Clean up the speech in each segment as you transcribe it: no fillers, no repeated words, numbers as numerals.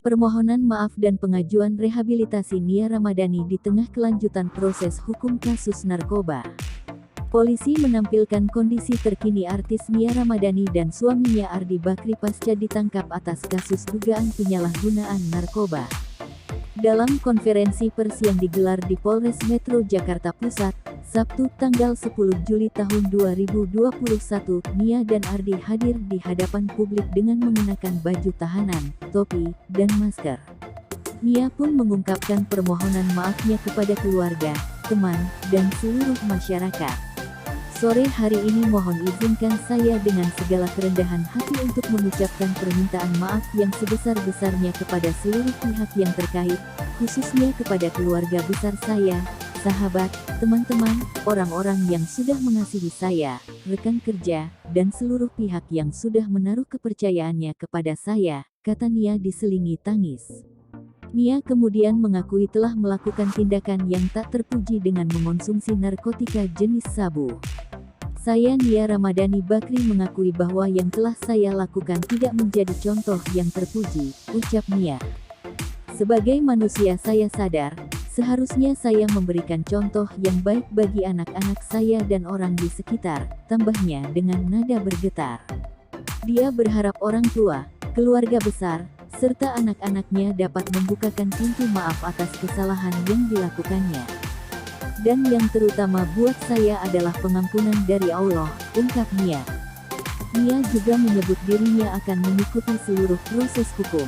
Permohonan maaf dan pengajuan rehabilitasi Nia Ramadhani di tengah kelanjutan proses hukum kasus narkoba. Polisi menampilkan kondisi terkini artis Nia Ramadhani dan suaminya Ardi Bakri pasca ditangkap atas kasus dugaan penyalahgunaan narkoba. Dalam konferensi pers yang digelar di Polres Metro Jakarta Pusat, Sabtu tanggal 10 Juli tahun 2021, Nia dan Ardi hadir di hadapan publik dengan mengenakan baju tahanan, topi, dan masker. Nia pun mengungkapkan permohonan maafnya kepada keluarga, teman, dan seluruh masyarakat. Sore hari ini mohon izinkan saya dengan segala kerendahan hati untuk mengucapkan permintaan maaf yang sebesar-besarnya kepada seluruh pihak yang terkait, khususnya kepada keluarga besar saya, sahabat, teman-teman, orang-orang yang sudah mengasihi saya, rekan kerja, dan seluruh pihak yang sudah menaruh kepercayaannya kepada saya, kata Nia diselingi tangis. Nia kemudian mengakui telah melakukan tindakan yang tak terpuji dengan mengonsumsi narkotika jenis sabu. Saya Nia Ramadhani Bakri mengakui bahwa yang telah saya lakukan tidak menjadi contoh yang terpuji, ucap Nia. Sebagai manusia saya sadar, seharusnya saya memberikan contoh yang baik bagi anak-anak saya dan orang di sekitar, tambahnya dengan nada bergetar. Dia berharap orang tua, keluarga besar, serta anak-anaknya dapat membukakan pintu maaf atas kesalahan yang dilakukannya. Dan yang terutama buat saya adalah pengampunan dari Allah, ungkap Nia. Nia juga menyebut dirinya akan mengikuti seluruh proses hukum.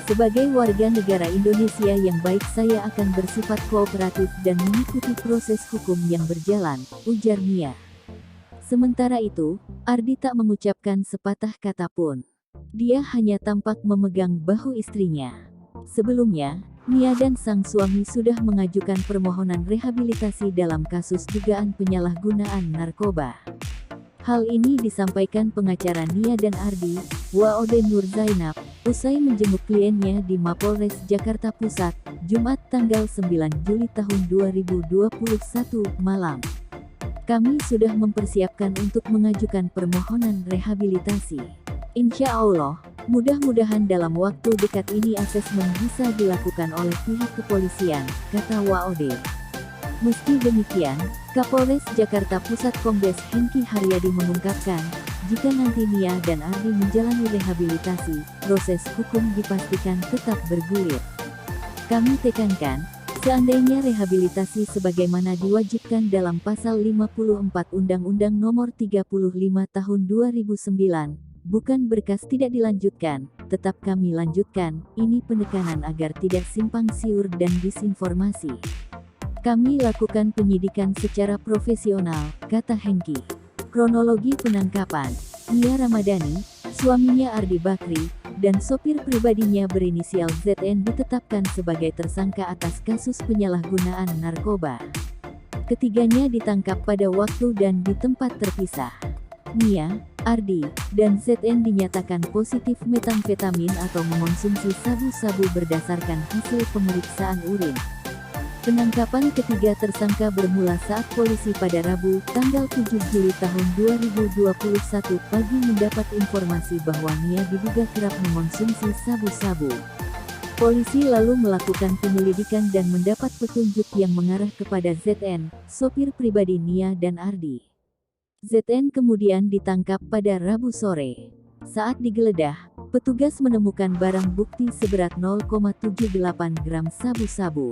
Sebagai warga negara Indonesia yang baik saya akan bersifat kooperatif dan mengikuti proses hukum yang berjalan, ujar Nia. Sementara itu, Ardi tak mengucapkan sepatah kata pun. Dia hanya tampak memegang bahu istrinya. Sebelumnya, Nia dan sang suami sudah mengajukan permohonan rehabilitasi dalam kasus dugaan penyalahgunaan narkoba. Hal ini disampaikan pengacara Nia dan Ardi, Waode Nur Zainab, usai menjenguk kliennya di Mapolres Jakarta Pusat, Jumat tanggal 9 Juli tahun 2021 malam. Kami sudah mempersiapkan untuk mengajukan permohonan rehabilitasi. Insya Allah, mudah-mudahan dalam waktu dekat ini asesmen bisa dilakukan oleh pihak kepolisian, kata Waode. Meski demikian, Kapolres Jakarta Pusat Kombes Hengki Haryadi mengungkapkan, jika nanti Nia dan Ardi menjalani rehabilitasi, proses hukum dipastikan tetap bergulir. Kami tekankan, seandainya rehabilitasi sebagaimana diwajibkan dalam Pasal 54 Undang-Undang Nomor 35 Tahun 2009, bukan berkas tidak dilanjutkan, tetap kami lanjutkan, ini penekanan agar tidak simpang siur dan disinformasi. Kami lakukan penyidikan secara profesional, kata Hengki. Kronologi penangkapan, Nia Ramadhani, suaminya Ardi Bakri, dan sopir pribadinya berinisial ZN ditetapkan sebagai tersangka atas kasus penyalahgunaan narkoba. Ketiganya ditangkap pada waktu dan di tempat terpisah. Nia, Ardi, dan ZN dinyatakan positif metamfetamin atau mengonsumsi sabu-sabu berdasarkan hasil pemeriksaan urin. Penangkapan ketiga tersangka bermula saat polisi pada Rabu, tanggal 7 Juli tahun 2021 pagi mendapat informasi bahwa Nia diduga kerap mengonsumsi sabu-sabu. Polisi lalu melakukan penyelidikan dan mendapat petunjuk yang mengarah kepada ZN, sopir pribadi Nia dan Ardi. ZN kemudian ditangkap pada Rabu sore. Saat digeledah, petugas menemukan barang bukti seberat 0,78 gram sabu-sabu.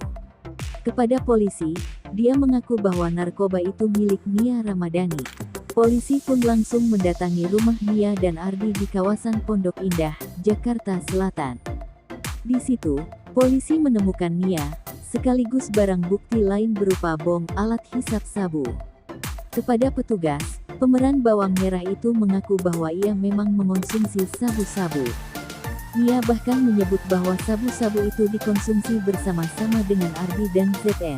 Kepada polisi, dia mengaku bahwa narkoba itu milik Nia Ramadhani. Polisi pun langsung mendatangi rumah Nia dan Ardi di kawasan Pondok Indah, Jakarta Selatan. Di situ, polisi menemukan Nia, sekaligus barang bukti lain berupa bong alat hisap sabu. Kepada petugas, pemeran bawang merah itu mengaku bahwa ia memang mengonsumsi sabu-sabu. Nia bahkan menyebut bahwa sabu-sabu itu dikonsumsi bersama-sama dengan Ardi dan ZN.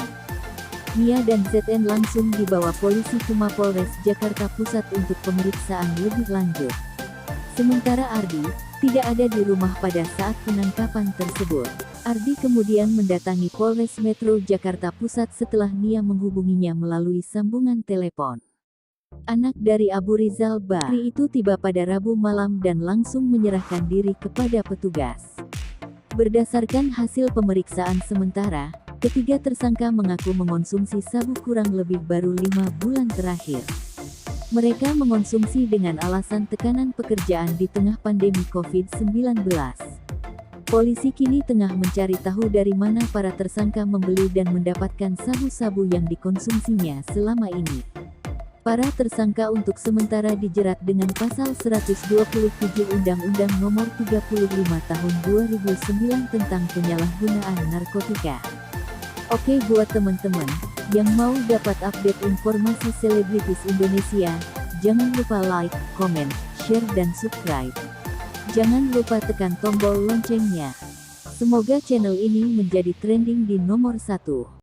Nia dan ZN langsung dibawa polisi ke Mapolres Jakarta Pusat untuk pemeriksaan lebih lanjut. Sementara Ardi tidak ada di rumah pada saat penangkapan tersebut. Ardi kemudian mendatangi Polres Metro Jakarta Pusat setelah Nia menghubunginya melalui sambungan telepon. Anak dari Abu Rizal Bakri itu tiba pada Rabu malam dan langsung menyerahkan diri kepada petugas. Berdasarkan hasil pemeriksaan sementara, ketiga tersangka mengaku mengonsumsi sabu kurang lebih baru 5 bulan terakhir. Mereka mengonsumsi dengan alasan tekanan pekerjaan di tengah pandemi COVID-19. Polisi kini tengah mencari tahu dari mana para tersangka membeli dan mendapatkan sabu-sabu yang dikonsumsinya selama ini. Para tersangka untuk sementara dijerat dengan pasal 127 Undang-Undang Nomor 35 Tahun 2009 tentang penyalahgunaan narkotika. Oke, buat teman-teman yang mau dapat update informasi selebritis Indonesia, jangan lupa like, komen, share dan subscribe. Jangan lupa tekan tombol loncengnya. Semoga channel ini menjadi trending di nomor 1.